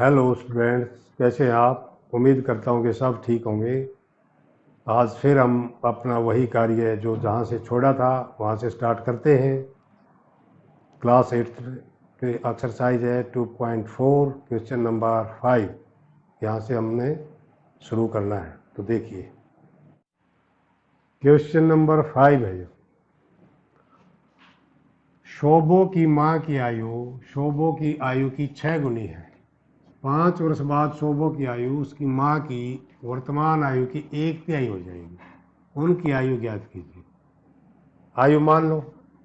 Hello students, कैसे हैं आप? उम्मीद करता हूं कि सब ठीक होंगे। आज फिर हम अपना वही कार्य जो जहां से छोड़ा था वहां से स्टार्ट करते हैं। क्लास 8 के एक्सरसाइज है 2.4 क्वेश्चन नंबर 5। यहाँ से हमने शुरू करना है, तो देखिए क्वेश्चन नंबर 5 है। शोभो की माँ की आयु शोभो की आयु की 6 गुनी है। 5 वर्ष बाद शोभो की आयु उसकी माँ की वर्तमान आयु की 1/3 हो जाएगी। उनकी आयु ज्ञात कीजिए। आयु मान लो,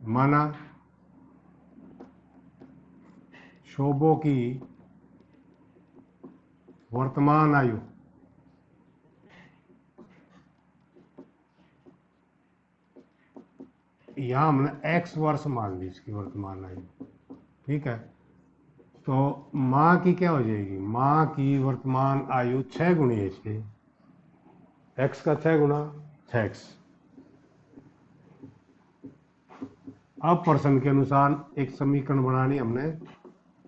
माना शोभो की वर्तमान आयु यहां हमने x वर्ष मान ली इसकी वर्तमान आयु। ठीक है, तो माँ की क्या हो जाएगी? माँ की वर्तमान आयु 6 गुनी है इसके, x का 6 गुना 6x। अब प्रश्न के अनुसार एक समीकरण बनानी हमने।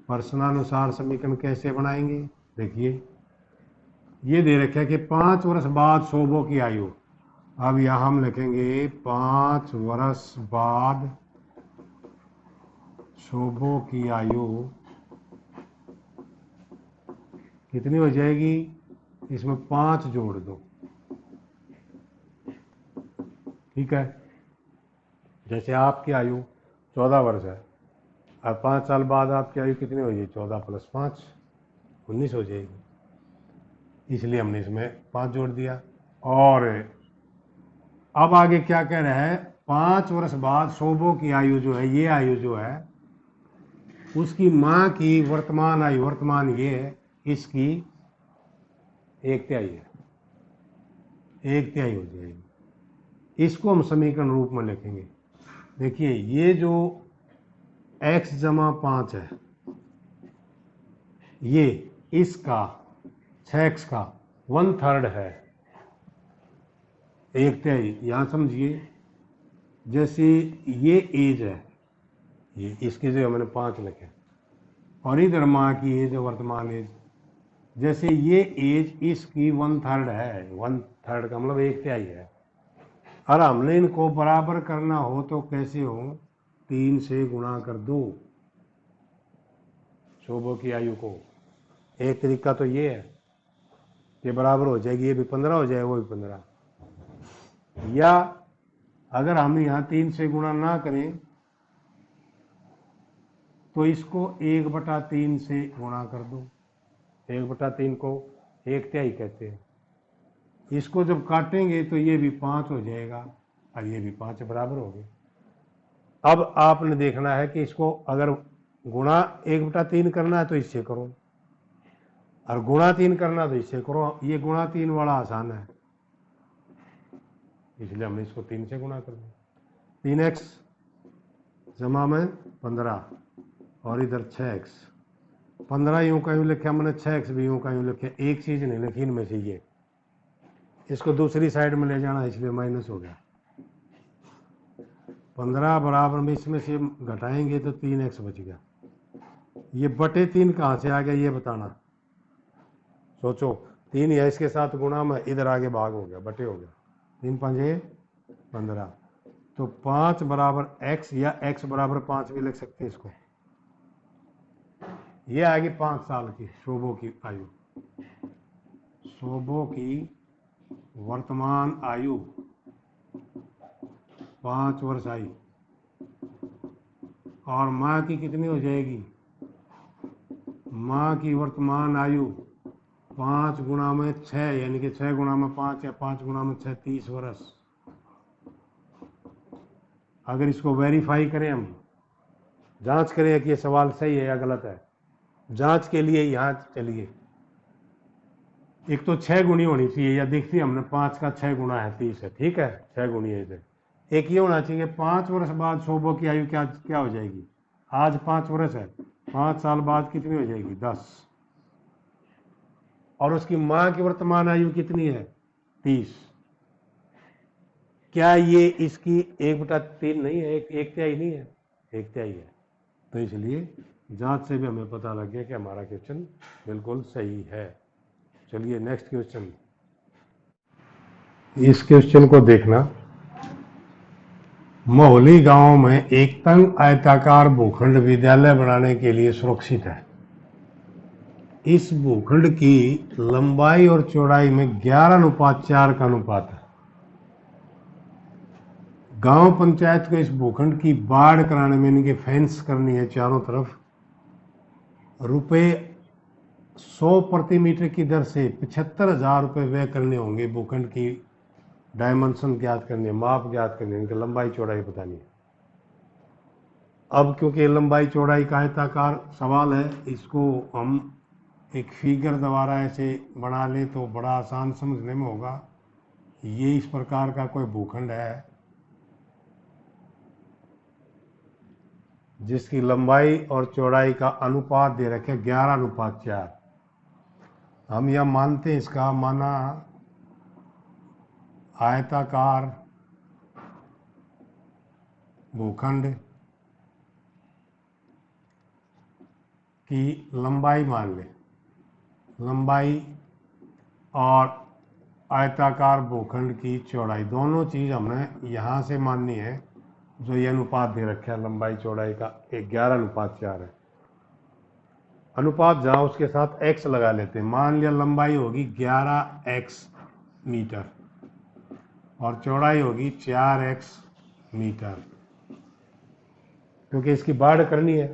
प्रश्नानुसार समीकरण कैसे बनाएंगे? देखिए, ये दे रखा है कि 5 वर्ष बाद शोभो की आयु। अब यहां हम लिखेंगे 5 वर्ष बाद शोभो की आयु कितनी हो जाएगी? इसमें 5 जोड़ दो। ठीक है, जैसे आपकी आयु 14 वर्ष है, अब 5 साल बाद आपकी आयु कितनी हो जाएगी? 14 + 5 19 हो जाएगी। इसलिए हमने इसमें 5 जोड़ दिया। और अब आगे क्या कह रहा है? 5 वर्ष बाद शोभो की आयु जो है, ये आयु जो है उसकी माँ की वर्तमान आयु, वर्तमान ये है, इसकी 1/3 है, 1/3 हो जाएगी। इसको हम समीकरण रूप में लिखेंगे। देखिए, ये जो x जमा 5 है, ये इसका 6x का 1/3 है, 1/3। यहां समझिए, जैसे ये एज है, ये इसकी जो मैंने 5 लिखे, और इधर माँ की एज है, वर्तमान एज। जैसे ये एज इसकी 1/3 है, 1/3 का मतलब 1/3 है। और हमने इनको बराबर करना हो तो कैसे हो? 3 से गुणा कर दो शोभो की आयु को। एक तरीका तो ये है कि बराबर हो जाएगी, ये भी 15 हो जाए, वो भी 15। या अगर हम यहाँ 3 से गुणा ना करें तो इसको 1/3 से गुणा कर दो। 1/3 को 1/3 कहते हैं। इसको जब काटेंगे तो ये भी 5 हो जाएगा और ये भी 5 बराबर हो गए। अब आपने देखना है कि इसको अगर गुणा 1/3 करना है तो इससे करो, और गुणा 3 करना तो इससे करो। ये गुणा 3 वाला आसान है, इसलिए हमने इसको 3 से गुणा कर दिया। 3x जमा में 15 और इधर 6x। 15 यूं का यूं लिखे हमने, 6x भी यूं का यूं लिखे। एक चीज नहीं लिखी इनमें से, ये इसको दूसरी साइड में ले जाना, इसलिए माइनस हो गया। 15 बराबर में इसमें से घटाएंगे तो 3x बच गया। ये बटे 3 कहाँ से आ गया ये बताना। सोचो, 3 या इसके साथ गुणा में इधर आगे भाग हो गया, बटे हो गया। 3 पंजे 15, तो 5 बराबर x, या x बराबर 5 भी लिख सकते हैं इसको। ये आएगी 5 साल की शोभो की आयु। शोभो की वर्तमान आयु 5 वर्ष आई, और माँ की कितनी हो जाएगी? माँ की वर्तमान आयु 5 गुणा में 6, यानी कि 6 गुणा में 5 या 5 गुणा में 6, 30 वर्ष। अगर इसको वेरीफाई करें, हम जांच करें कि ये सवाल सही है या गलत है, जांच के लिए यहाँ चलिए। एक तो 6 गुनी होनी चाहिए, या देखिए हमने 5 का 6 गुना है 30 है, ठीक है, 6 गुनी है इधर। एक ये होना चाहिए 5 वर्ष बाद शोभो की आयु क्या क्या हो जाएगी? आज 5 वर्ष है, 5 साल बाद कितनी हो जाएगी? 10। और उसकी माँ की वर्तमान आयु कितनी है? 30। क्या ये इसकी 1/3 नहीं है? 1/3 नहीं है, 1/3 है। तो इसलिए जांच से भी हमें पता लग गया कि हमारा क्वेश्चन बिल्कुल सही है। चलिए नेक्स्ट क्वेश्चन। इस क्वेश्चन को देखना। मोहली गांव में एक तंग आयताकार भूखंड विद्यालय बनाने के लिए सुरक्षित है। इस भूखंड की लंबाई और चौड़ाई में 11:4 का अनुपात है। गांव पंचायत को इस भूखंड की बाढ़ कराने में इनके फेंस करनी है चारों तरफ। रुपए 100 प्रति मीटर की दर से 75,000 रुपये व्यय करने होंगे। भूखंड की डायमेंशन ज्ञात करनी है, माप ज्ञात करनी है, इनकी लंबाई चौड़ाई बतानी है। अब क्योंकि लंबाई चौड़ाई का आयताकार सवाल है, इसको हम एक फिगर द्वारा ऐसे बना लें तो बड़ा आसान समझने में होगा। ये इस प्रकार का कोई भूखंड है जिसकी लंबाई और चौड़ाई का अनुपात दे रखे 11:4। हम यह मानते हैं इसका माना आयताकार भूखंड की लंबाई मान लें, लंबाई और आयताकार भूखंड की चौड़ाई, दोनों चीज़ हमने यहाँ से माननी है। जो ये अनुपात दे रखा है लंबाई चौड़ाई का 11:4 है। अनुपात जहाँ उसके साथ x लगा लेते हैं। मान लिया लंबाई होगी 11x मीटर और चौड़ाई होगी 4x मीटर, क्योंकि इसकी बाढ़ करनी है।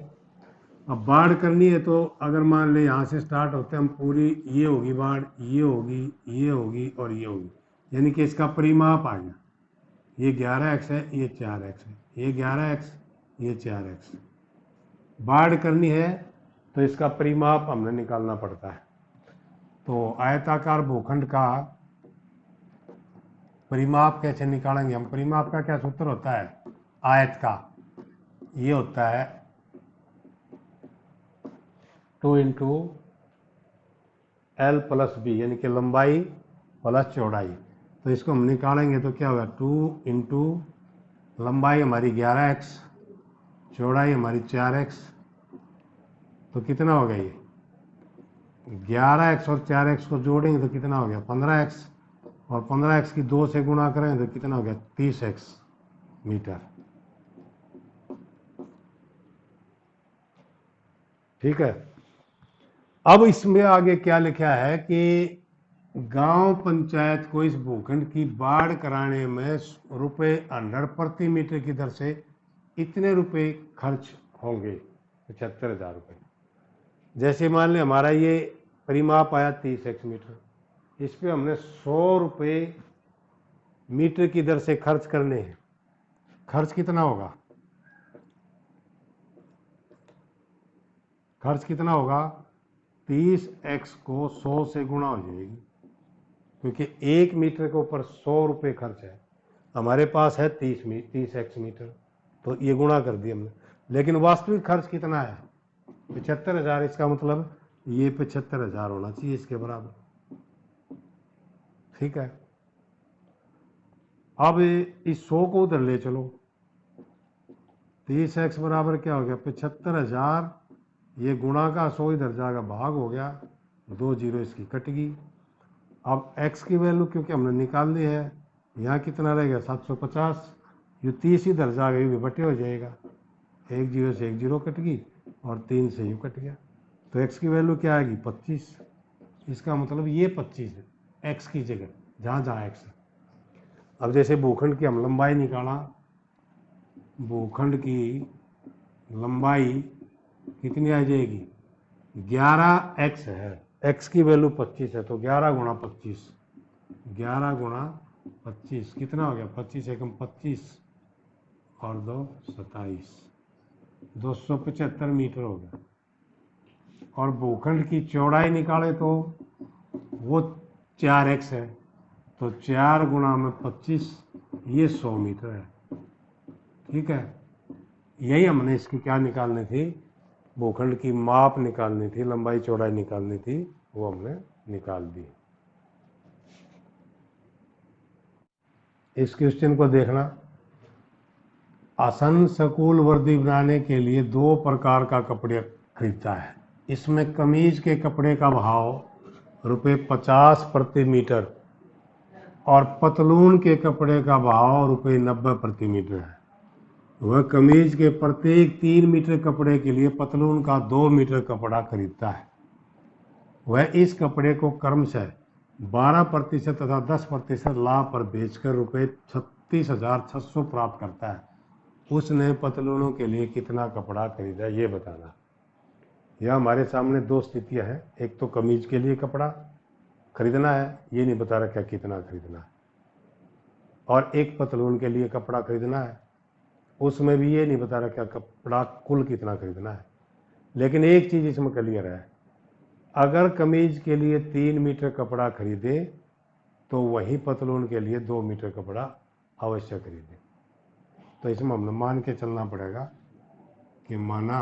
अब बाढ़ करनी है तो अगर मान ले यहाँ से स्टार्ट होते हैं हम, पूरी ये होगी बाढ़, ये होगी, ये होगी और ये होगी, यानी कि इसका परिमाप आ गया। ये 11x है, ये 4x है, ये 11x, ये 4x। बाढ़ करनी है तो इसका परिमाप हमें निकालना पड़ता है। तो आयताकार भूखंड का परिमाप कैसे निकालेंगे हम? परिमाप का क्या सूत्र होता है आयत का? ये होता है 2 × L + B, यानी कि लंबाई प्लस चौड़ाई। तो इसको हम निकालेंगे तो क्या होगा? 2 × लंबाई हमारी 11x, चौड़ाई हमारी 4x, तो कितना हो गया ये? 11x और 4x को जोड़ेंगे तो कितना हो गया? 15x, और 15x की 2 से गुणा करेंगे तो कितना हो गया? 30x metre. ठीक है। अब इसमें आगे क्या लिखा है कि गांव पंचायत को इस भूखंड की बाढ़ कराने में रुपए 100 प्रति मीटर की दर से इतने रुपए खर्च होंगे, 75,000 रुपये। जैसे मान लें हमारा ये परिमाप आया 30x मीटर, इस पर हमने 100 रुपये मीटर की दर से खर्च करने हैं। खर्च कितना होगा? खर्च कितना होगा? 30x को 100 से गुणा हो जाएगी, क्योंकि 1 मीटर के ऊपर 100 रुपये खर्च है। हमारे पास है 30x मीटर, तो ये गुणा कर दिया हमने। लेकिन वास्तविक खर्च कितना है? 75,000। इसका मतलब ये 75,000 होना चाहिए इसके बराबर। ठीक है। अब इस 100 को उधर ले चलो। 30x बराबर क्या हो गया? 75,000। ये गुणा का 100 इधर जाएगा, भाग हो गया, 2 जीरो इसकी कट गई। अब x की वैल्यू क्योंकि हमने निकालनी है, यहाँ कितना रहेगा? 750। ये 30 इधर जाएगा, ये भी बटे हो जाएगा। 1 जीरो से 1 जीरो कट गई और 3 से यूँ कट गया। तो x की वैल्यू क्या आएगी? 25। इसका मतलब ये 25 है x की जगह, जहाँ जहाँ x है। अब जैसे भूखंड की हम लंबाई निकाला, भूखंड की लंबाई कितनी आ जाएगी? 11x है, x की वैल्यू 25 है, तो 11 × 25, 11 × 25 कितना हो गया? 25 एकम 25 और 2 27, 275 मीटर हो गया। और भूखंड की चौड़ाई निकाले तो वो 4x है, तो 4 × 25, ये 100 मीटर है। ठीक है। यही हमने इसकी क्या निकालनी थी? भूखंड की माप निकालनी थी, लंबाई चौड़ाई निकालनी थी, वो हमने निकाल दी। इस क्वेश्चन को देखना। आसन स्कूल वर्दी बनाने के लिए 2 प्रकार का कपड़े खरीदता है। इसमें कमीज के कपड़े का भाव ₹50 प्रति मीटर और पतलून के कपड़े का भाव ₹90 प्रति मीटर है। वह कमीज के प्रत्येक 3 मीटर कपड़े के लिए पतलून का 2 मीटर कपड़ा खरीदता है। वह इस कपड़े को क्रमशः 12% तथा 10% लाभ पर बेचकर ₹36,600 प्राप्त करता है। उसने पतलूनों के लिए कितना कपड़ा खरीदा, ये बताना। यह हमारे सामने 2 स्थितियां हैं। एक तो कमीज के लिए कपड़ा खरीदना है, ये नहीं बता रखा कितना खरीदना है, और एक पतलून के लिए कपड़ा खरीदना है, उसमें भी ये नहीं बता रखा कपड़ा कुल कितना खरीदना है। लेकिन एक चीज़ इसमें क्लियर है, अगर कमीज के लिए 3 मीटर कपड़ा खरीदे तो वही पतलून के लिए 2 मीटर कपड़ा अवश्य खरीदे। तो इसमें हमने मान के चलना पड़ेगा कि माना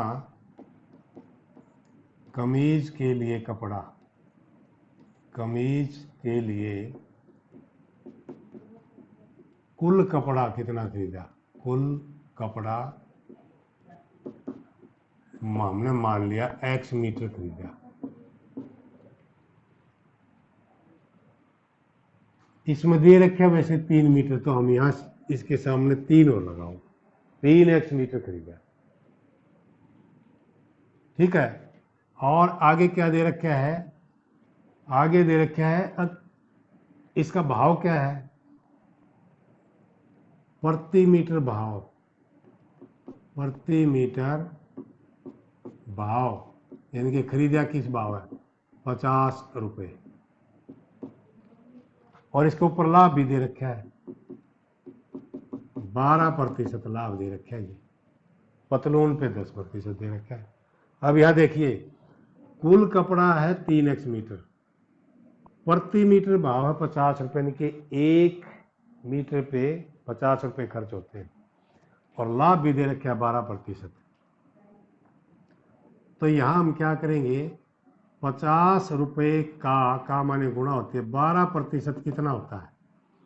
कमीज के लिए कपड़ा, कमीज के लिए कुल कपड़ा कितना खरीदा, कुल कपड़ा हमने मान लिया X मीटर खरीदा। इसमें दे रखे वैसे 3 मीटर, तो हम यहां इसके सामने 3 और लगाओ, 3X मीटर खरीदा, ठीक है। और आगे क्या दे रखा है, आगे दे रखा है इसका भाव क्या है, प्रति मीटर भाव, प्रति मीटर भाव, यानी कि खरीदा किस भाव है, ₹50। और इसके ऊपर लाभ भी दे रखा है, 12% लाभ दे रखा है, ये पतलून पे 10% दे रखा है। अब यहां देखिए, कुल कपड़ा है 3X मीटर, प्रति मीटर भाव है ₹50, यानी कि 1 मीटर पे ₹50 खर्च होते हैं, और लाभ भी दे रखे है 12%। तो यहां हम क्या करेंगे, ₹50 का माने गुणा होती है 12% कितना होता है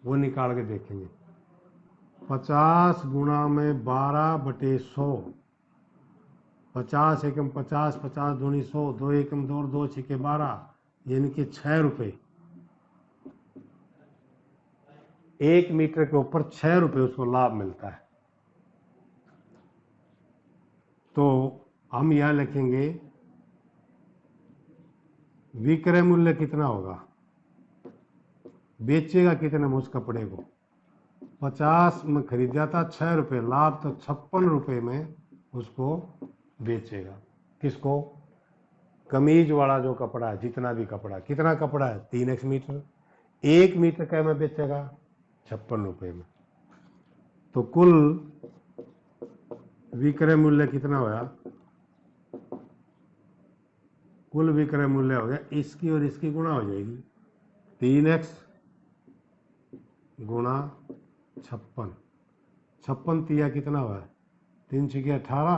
वो निकाल के देखेंगे। 50 गुणा में 12/100, 50 एकम 50, 50 दूनी 100, 2 एकम 2, 2 छिके 12, यानी कि ₹6। 1 मीटर के ऊपर ₹6 उसको लाभ मिलता है। तो हम यहां लिखेंगे विक्रय मूल्य कितना होगा, बेचेगा कितने में उस कपड़े को, 50 में खरीदा था ₹6, लाभ तो ₹56 में उसको बेचेगा। किसको, कमीज वाला जो कपड़ा है, जितना भी कपड़ा, कितना कपड़ा है 3X मीटर, 1 मीटर का में बेचेगा ₹56 में। तो कुल विक्रय मूल्य कितना होगा, कुल विक्रय मूल्य हो गया, इसकी और इसकी गुणा हो जाएगी, 3X गुणा 56, 56 तिया कितना हुआ, 3 छिके 18,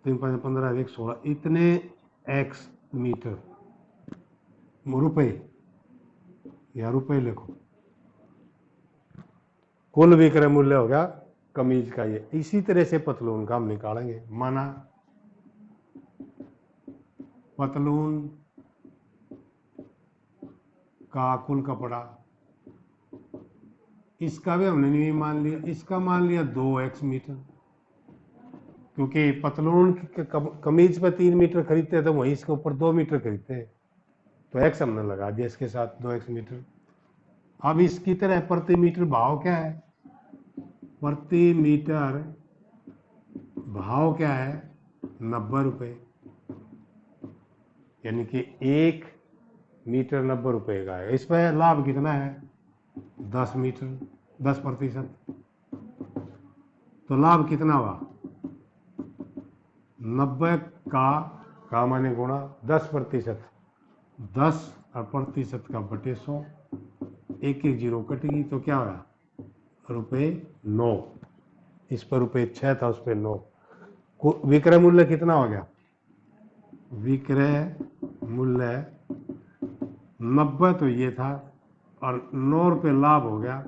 3 5 15 1 16, इतने X मीटर रुपए, या रुपए लिखो, कुल विक्रय मूल्य हो गया कमीज का ये। इसी तरह से पतलून का हम निकालेंगे। माना पतलून का कुल कपड़ा, इसका भी हमने नहीं मान लिया, इसका मान लिया 2X मीटर, क्योंकि पतलून कमीज पर 3 मीटर खरीदते हैं तो वहीं इसके ऊपर 2 मीटर खरीदते हैं, तो X हमने लगा दिया इसके साथ 2X मीटर। अब इसकी तरह प्रति मीटर भाव क्या है, प्रति मीटर भाव क्या है, ₹90, यानी कि 1 मीटर ₹90 का है। इसमें लाभ कितना है, 10 मीटर, 10%। तो लाभ कितना हुआ, 90 का माने गुणा 10%, 10 और प्रतिशत का बटे 100, एक एक जीरो कटेगी, तो क्या होगा, ₹9। इस पर ₹6 था, उस पर 9। विक्रय मूल्य कितना हो गया, विक्रय मूल्य 90 तो ये था, और ₹9 लाभ हो गया,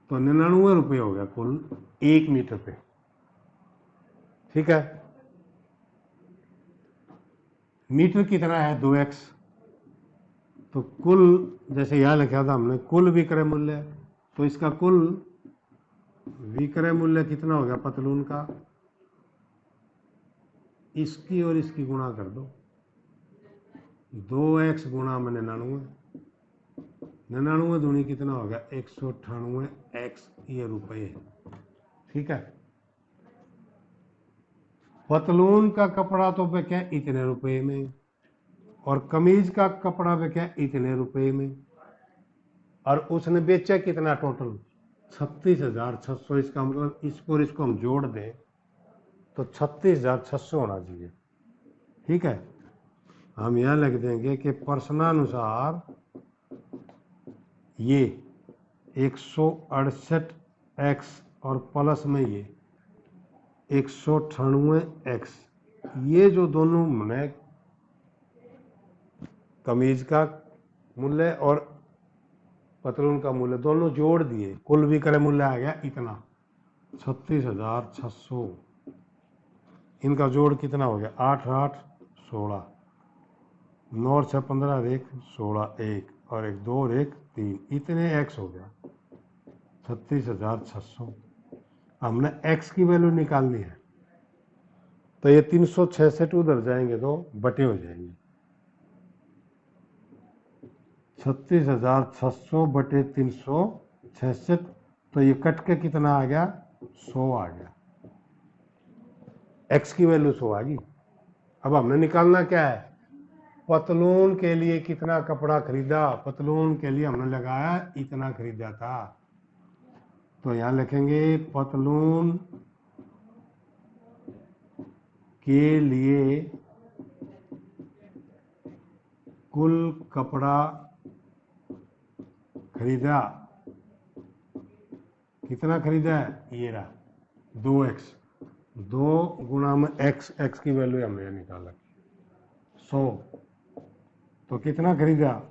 तो 99 रुपये हो गया कुल 1 मीटर पे। ठीक है, मीटर कितना है 2x, तो कुल जैसे यहां लिखा था हमने कुल विक्रय मूल्य, तो इसका कुल विक्रय मूल्य कितना हो गया पतलून का, इसकी और इसकी गुणा कर दो, 2x गुणा में 99, 99 दूनी कितना हो गया 198x ये रुपये। ठीक है, पतलून का कपड़ा तो बिका इतने रुपए में, और कमीज का कपड़ा बिका इतने रुपए में, और उसने बेचा कितना टोटल 36,600। इसका मतलब इसको और इसको हम जोड़ दें तो 36,600 होना चाहिए। ठीक है, हम यह लिख देंगे कि प्रश्नानुसार ये 168x और प्लस में ये 198x, ये जो दोनों हमने कमीज का मूल्य और पतलून का मूल्य दोनों जोड़ दिए, कुल विक्रय मूल्य आ गया इतना 36,600। इनका जोड़ कितना हो गया 8 8 16, 9 और 6 15, 1 16, 1 और 1 2 और 1 3, इतने x हो गया 36,600। हमने x की वैल्यू निकालनी है, तो ये 366 उधर जाएंगे तो बटे हो जाएंगे, 36,600 बटे 366, तो ये कट के कितना आ गया 100 आ गया, x की वैल्यू 100 आ गई। अब हमने निकालना क्या है, पतलून के लिए कितना कपड़ा खरीदा, पतलून के लिए हमने लगाया इतना खरीदा था, तो यहां लिखेंगे पतलून के लिए कुल कपड़ा खरीदा, कितना खरीदा है ये रहा 2x, 2 गुणा में x की वैल्यू हमने निकाला 100, तो कितना खरीदा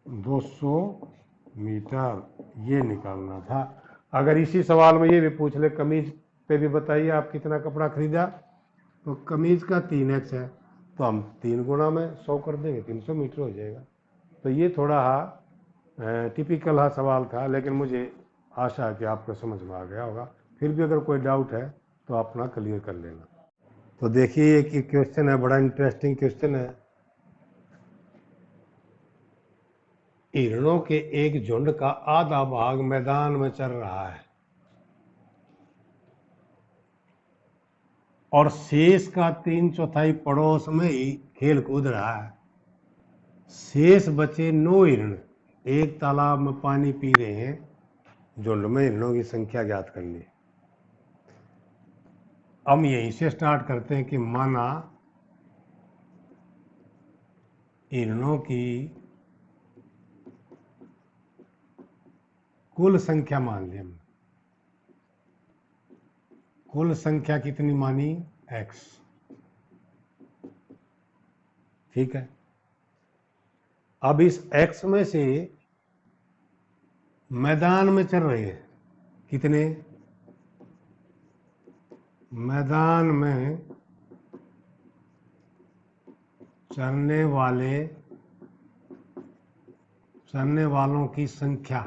200 मीटर, ये निकालना था। अगर इसी सवाल में ये भी पूछ ले कमीज पे भी बताइए आप कितना कपड़ा खरीदा, तो कमीज का 3x है, तो हम 3 गुणा में 100 कर देंगे, 300 मीटर हो जाएगा। तो ये थोड़ा टिपिकल सवाल था, लेकिन मुझे आशा है कि आपको समझ में आ गया होगा। फिर भी अगर कोई डाउट है तो अपना क्लियर कर लेना। तो देखिए एक क्वेश्चन है, बड़ा इंटरेस्टिंग क्वेश्चन है। हिरणों के एक झुंड का आधा भाग मैदान में चल रहा है और शेष का 3/4 पड़ोस में ही खेल कूद रहा है। शेष बचे 9 हिरण एक तालाब में पानी पी रहे हैं। झुंड में हिरणों की संख्या ज्ञात करनी है। हम यहीं से स्टार्ट करते हैं कि माना हिरणों की कुल संख्या मान ली हमने, कुल संख्या कितनी मानी x। ठीक है, अब इस x में से मैदान में चल रहे हैं कितने, मैदान में चलने वालों की संख्या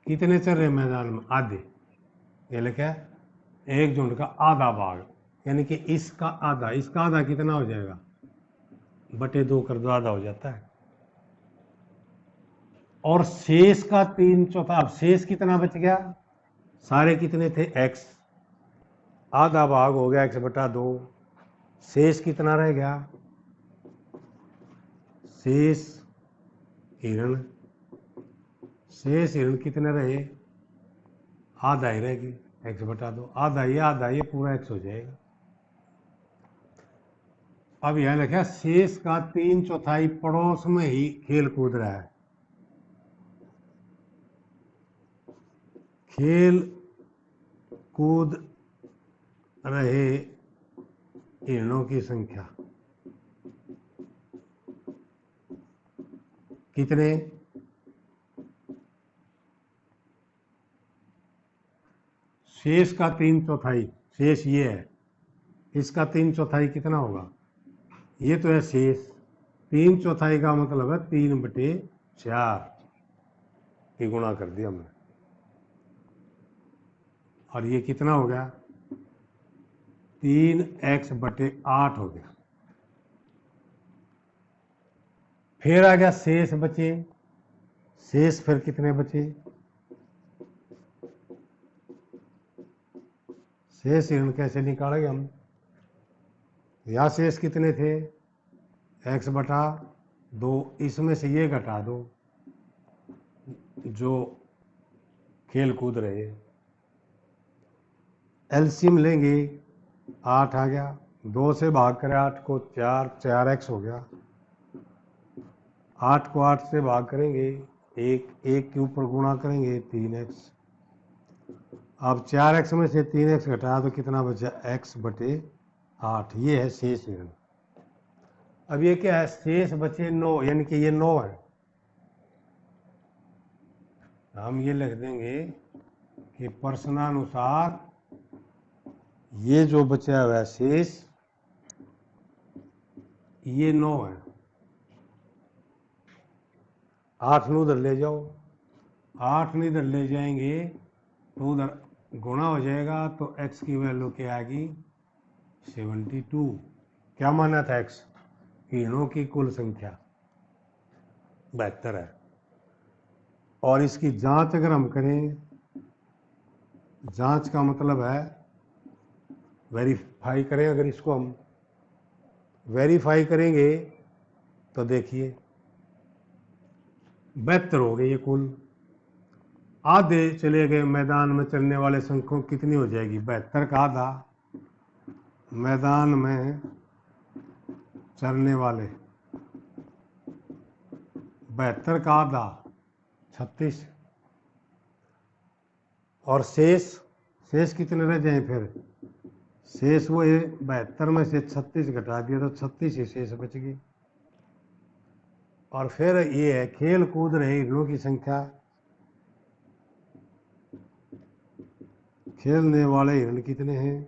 कितने चल रहे मैदान में, आधे। ये लिखा है एक झुंड का आधा भाग, यानी कि इसका आधा कितना हो जाएगा, बटे 2 कर दो, आधा हो जाता है। और शेष का 3/4, अब शेष कितना बच गया, सारे कितने थे x, आधा भाग हो गया x बटा 2, शेष कितना रह गया, शेष हिरण कितने रहे, आधा ही रहेगी, x बटा 2, आधा ये पूरा x हो जाएगा। अब यह लिखा शेष का 3/4 पड़ोस में ही खेल कूद रहा है। खेल कूद रहे हिरणों की संख्या कितने, शेष का 3/4, शेष ये है, इसका 3/4 कितना होगा, ये तो है शेष, 3/4 का मतलब है 3/4 की गुणा कर दिया हमने, और ये कितना हो गया 3x/8 हो गया। फिर आ गया शेष बचे, शेष फिर कितने बचे, शेष ऋण कैसे निकालेंगे हम, या शेष कितने थे x/2, इसमें से ये घटा दो जो खेल कूद रहे, एलसीएम लेंगे 8 आ गया, 2 से भाग करें 8 को 4x हो गया, 8 को 8 से भाग करेंगे 1 के ऊपर गुणा करेंगे 3x, अब 4x में से 3x घटाया तो कितना बचा x/8, ये है शेष ऋण। अब ये क्या है, शेष बचे 9, यानी कि ये 9 है, हम ये लिख देंगे कि प्रश्नानुसार ये जो बचा हुआ है शेष ये 9 है, 8 ਨੂੰ उधर ले जाओ, 8 ने इधर ले जाएंगे तो उधर गुणा हो जाएगा, तो x की वैल्यू क्या आएगी 72। क्या माना था x, ऋणों की कुल संख्या 72 है, और इसकी जांच अगर हम करें, जांच का मतलब है वेरीफाई करें, अगर इसको हम वेरीफाई करेंगे तो देखिए 72 हो गए ये कुल, आधे चले गए मैदान में चलने वाले संख्या कितनी हो जाएगी, 72 का आधा मैदान में चलने वाले, 72 का आधा 36, और शेष कितने रह जाए, फिर शेष वो 72 में से 36 घटा दिया तो 36 ही शेष बच गई, और फिर ये है खेल कूद रहे ऋणों की संख्या, खेलने वाले ऋण कितने हैं,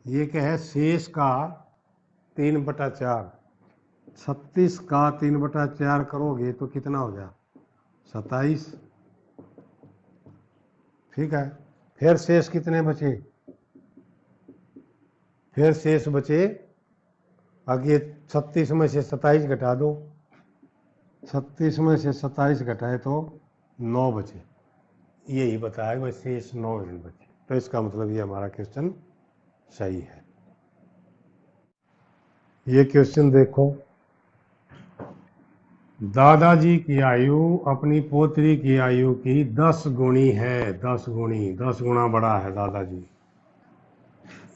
ये क्या है शेष का 3/4, 36 का 3/4 करोगे तो कितना हो गया 27, ठीक है। फिर शेष कितने बचे, फिर शेष बचे, आगे 36 में से 27 घटा दो, 36 में से 27 घटाए तो 9 बचे, यही बताया कि शेष 9 ऋण बचे, तो इसका मतलब ये हमारा क्वेश्चन सही है। ये क्वेश्चन देखो, दादाजी की आयु अपनी पोत्री की आयु की 10 गुणी है, 10 गुणी, 10 गुना बड़ा है दादाजी,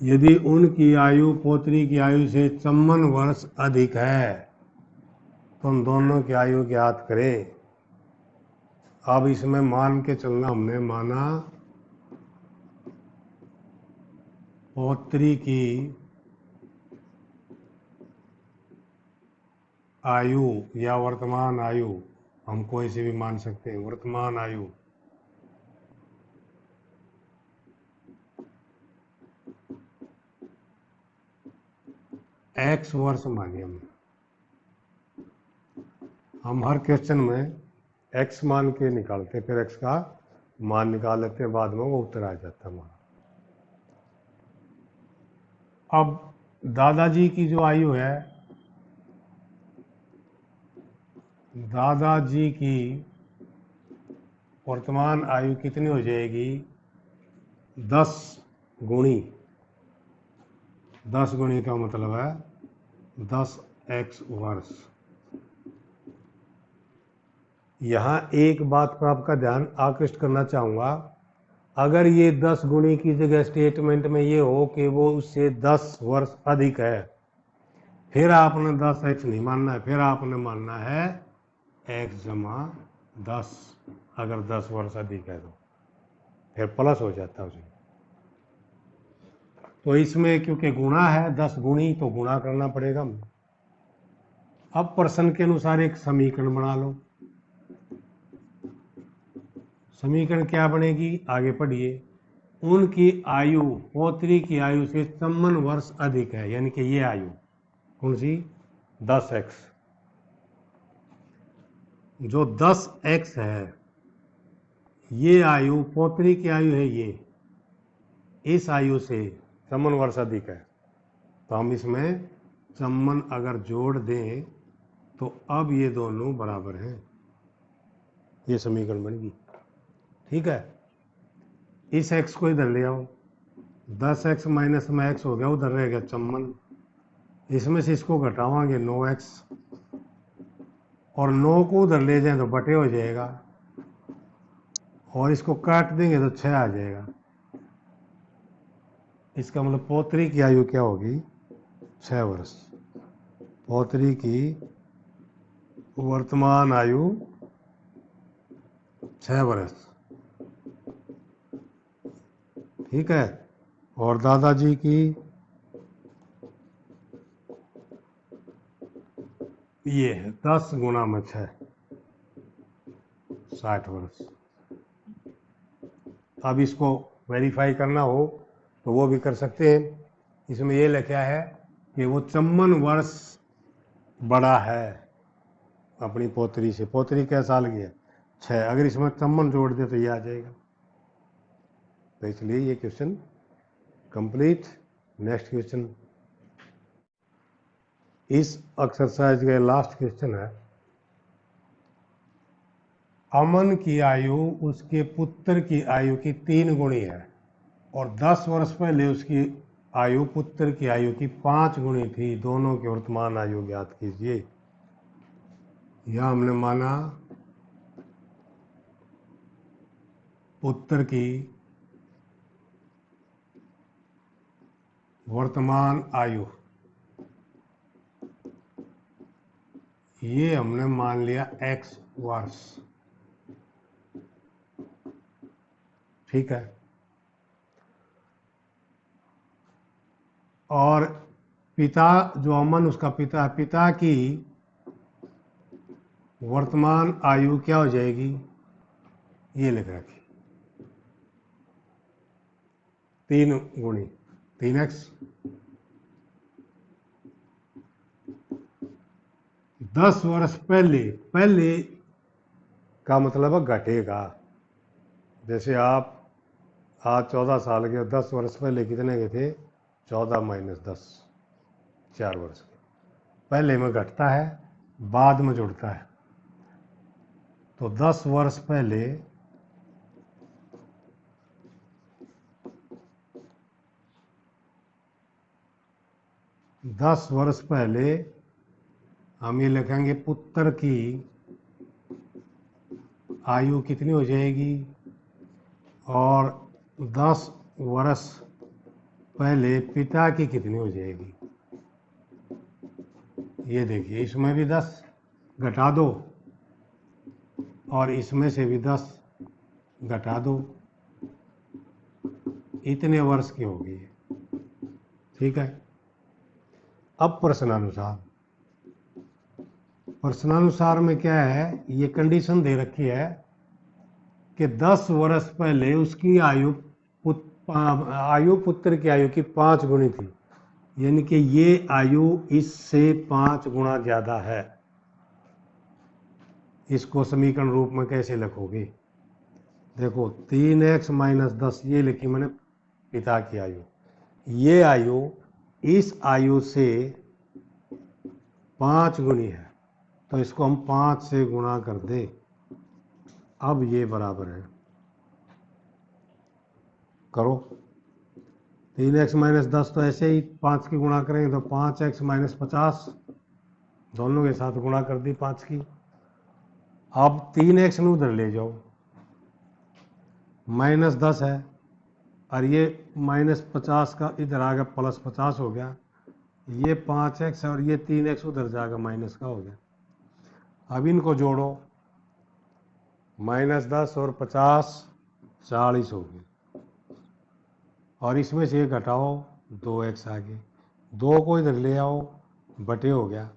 यदि उनकी आयु पोत्री की आयु से 54 वर्ष अधिक है तो उन दोनों की आयु ज्ञात करें। अब इसमें मान के चलना, हमने माना पोत्री की आयु या वर्तमान आयु, हम कोई से भी मान सकते हैं, वर्तमान आयु x वर्ष माने हम हर क्वेश्चन में x मान के निकालते, फिर x का मान निकाल लेते हैं, बाद में वो उत्तर आ जाता है हमारा। अब दादाजी की जो आयु है, दादाजी की वर्तमान आयु कितनी हो जाएगी 10 गुणी, 10 गुणी का मतलब है 10x वर्ष। यहाँ एक बात पर आपका ध्यान आकृष्ट करना चाहूँगा, अगर ये 10 गुणी की जगह स्टेटमेंट में ये हो कि वो उससे 10 वर्ष अधिक है, फिर आपने 10x नहीं मानना है, फिर आपने मानना है x = 10, अगर 10 वर्ष अधिक है तो फिर प्लस हो जाता है उसमें। तो इसमें क्योंकि गुणा है 10 गुणी, तो गुणा करना पड़ेगा। अब प्रश्न के अनुसार एक समीकरण बना लो, समीकरण क्या बनेगी, आगे पढ़िए। उनकी आयु, पौत्री की आयु से 54 वर्ष अधिक है, यानी कि ये आयु कौन सी, 10x। जो 10x है, ये आयु पौत्री की आयु है, ये इस आयु से 54 वर्ष अधिक है। तो हम इसमें 54 अगर जोड़ दें तो अब ये दोनों बराबर हैं, ये समीकरण बन गई। ठीक है, इस x को इधर ले आओ, 10x माइनस में x हो गया, उधर रह गया 54, इसमें से इसको घटावांगे 9x, और 9 को उधर ले जाएं तो बटे हो जाएगा, और इसको काट देंगे तो 6 आ जाएगा। इसका मतलब पौत्री की आयु क्या होगी, 6 वर्ष। पौत्री की वर्तमान आयु 6 वर्ष। ठीक है, और दादाजी की ये है 10 गुना में 6, 60 वर्ष। अब इसको वेरीफाई करना हो तो वो भी कर सकते हैं। इसमें ये लिखा है कि वो 54 वर्ष बड़ा है अपनी पौत्री से। पौत्री क्या साल की है, 6, अगर इसमें 54 जोड़ दे तो ये आ जाएगा। तो इसलिए ये क्वेश्चन कंप्लीट। नेक्स्ट क्वेश्चन, इस एक्सरसाइज का लास्ट क्वेश्चन है। अमन की आयु उसके पुत्र की आयु की 3 गुणी है, और 10 वर्ष पहले उसकी आयु पुत्र की आयु की 5 गुणी थी। दोनों की वर्तमान आयु ज्ञात कीजिए। यह हमने माना पुत्र की वर्तमान आयु, ये हमने मान लिया x वर्ष। ठीक है, और पिता जो अमन उसका पिता है, पिता की वर्तमान आयु क्या हो जाएगी, ये लिख रखी 3 गुणी 3x। 10 वर्ष पहले, पहले का मतलब है घटेगा। जैसे आप आज 14 साल के, 10 वर्ष पहले कितने के थे, 14 माइनस 10, 4 वर्ष के। पहले में घटता है, बाद में जुड़ता है। तो 10 वर्ष पहले 10 वर्ष पहले हम ये लिखेंगे पुत्र की आयु कितनी हो जाएगी, और 10 वर्ष पहले पिता की कितनी हो जाएगी। ये देखिए, इसमें भी 10 घटा दो और इसमें से भी 10 घटा दो, इतने वर्ष की होगी। ठीक है, अब प्रश्नानुसार में क्या है, ये कंडीशन दे रखी है कि 10 वर्ष पहले उसकी आयु पुत्र की आयु की 5 गुनी थी, यानी कि ये आयु इससे 5 गुना ज्यादा है। इसको समीकरण रूप में कैसे लिखोगे, देखो 3x माइनस 10, ये लिखी मैंने पिता की आयु। ये आयु इस आयु से 5 गुनी है, तो इसको हम 5 से गुणा कर दे। अब ये बराबर है, करो 3x माइनस 10, तो ऐसे ही 5 की गुणा करेंगे तो 5x माइनस 50, दोनों के साथ गुणा कर दी 5 की। अब 3x में उधर ले जाओ, माइनस 10 है, और ये माइनस 50 का इधर आ गया, प्लस 50 हो गया। ये 5x और ये 3x उधर जाएगा, माइनस का हो गया। अब इनको जोड़ो, माइनस 10 और 50 40 हो गई, और इसमें से घटाओ 2x आ गए, 2 को इधर ले आओ, बटे हो गया,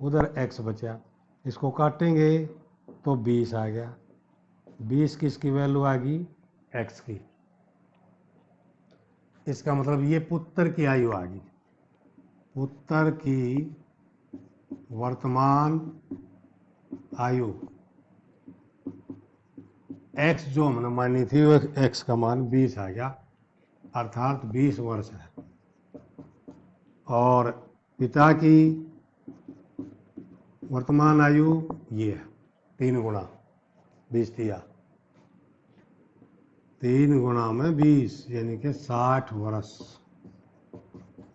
उधर x बचा, इसको काटेंगे तो 20 आ गया, 20 किसकी वैल्यू आ गई, x की। इसका मतलब ये पुत्र की आयु आ गई, पुत्र की वर्तमान आयु x जो हमने मानी थी वो x का मान 20 आ गया, अर्थात 20 वर्ष है। और पिता की वर्तमान आयु ये है 3 गुना 20 दिया, 3 गुना में 20 यानी कि 60 वर्ष।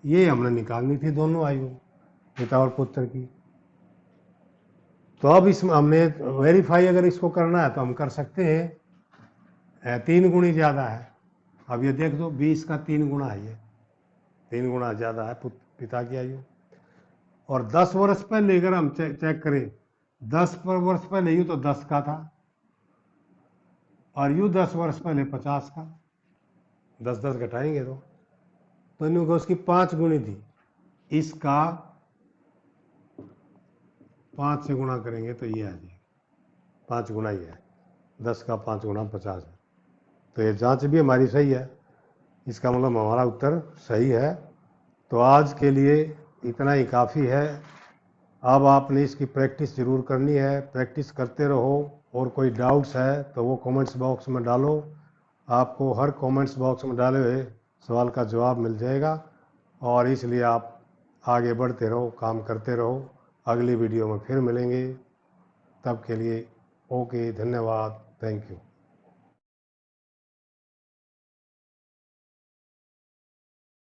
ये हमने निकालनी थी दोनों आयु, पिता और पुत्र की। तो अब इसमें हमने वेरीफाई अगर इसको करना है तो हम कर सकते हैं, 3 गुणी ज़्यादा है। अब ये देख दो 20 का 3 गुना है, ये 3 गुना ज़्यादा है पिता की आयु। और 10 वर्ष पहले अगर हम चेक करें, 10 वर्ष पहले यूँ तो 10 का था, और यूँ 10 वर्ष पहले 50 का, 10-10 घटाएंगे तो इन उसकी 5 गुनी थी, इसका 5 से गुणा करेंगे तो ये आ जाएगा, 5 गुना ही है, 10 का 5 गुना 50 है। तो ये जांच भी हमारी सही है, इसका मतलब हमारा उत्तर सही है। तो आज के लिए इतना ही काफ़ी है। अब आपने इसकी प्रैक्टिस ज़रूर करनी है, प्रैक्टिस करते रहो। और कोई डाउट्स है तो वो कमेंट्स बॉक्स में डालो, आपको हर कमेंट्स बॉक्स में डाले हुए सवाल का जवाब मिल जाएगा। और इसलिए आप आगे बढ़ते रहो, काम करते रहो। अगली वीडियो में फिर मिलेंगे, तब के लिए ओके, धन्यवाद, थैंक यू।